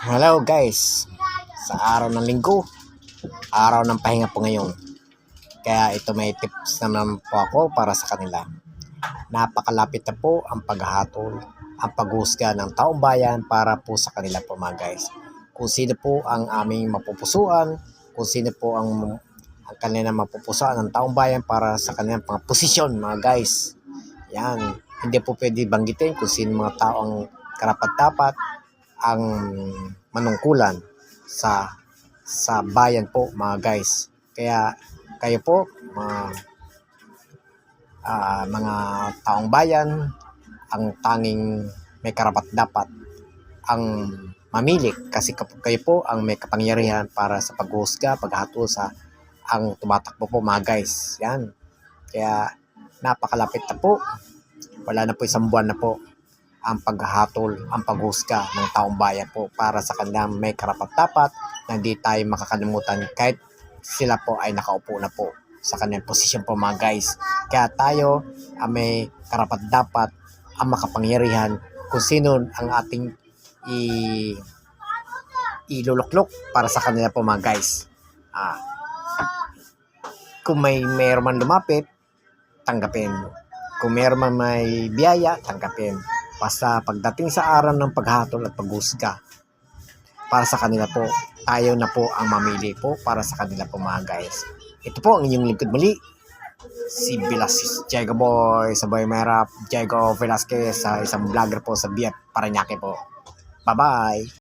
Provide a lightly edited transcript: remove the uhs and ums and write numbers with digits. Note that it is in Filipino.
Hello guys, sa araw ng linggo, araw ng pahinga po ngayon. Kaya ito may tips naman po ako para sa kanila. Napakalapit na po ang paghahatol, ang paghuhusga ng taong bayan para po sa kanila po mga guys. Kung sino po ang aming mapupusuan, kung sino po ang kanilang mapupusuan ng taong bayan para sa kanilang mga posisyon mga guys. Yan, hindi po pwede banggitin kung sino mga tao ang karapat-dapat ang manungkulan sa bayan po mga guys. Kaya kayo po mga taong bayan ang tanging may karapat-dapat ang mamili kasi kayo po ang may kapangyarihan para sa paghuhusga, paghatol sa ang tumatakbo po mga guys. Yan. Kaya napakalapit na po. Wala na po isang buwan na po ang paghahatol, ang paghusga ng taong bayan po para sa kanilang may karapat-dapat na hindi tayo makakalimutan kahit sila po ay nakaupo na po sa kanilang posisyon po mga guys. Kaya tayo ang may karapat-dapat ang makapangyarihan kung sino ang ating iluluklok para sa kanila po mga guys. Kung mayroon man lumapit, tanggapin. Kung mayroon man may biyaya, tanggapin. Basta pagdating sa araw ng paghatol at paghusga para sa kanila po, tayo na po ang mamili po para sa kanila po mga guys. Ito po ang inyong lingkod muli, si Velasquez Jago Boy, sa Boy Merap, Jago Velasquez, sa isang vlogger po sa BF Parañaque po. Bye-bye!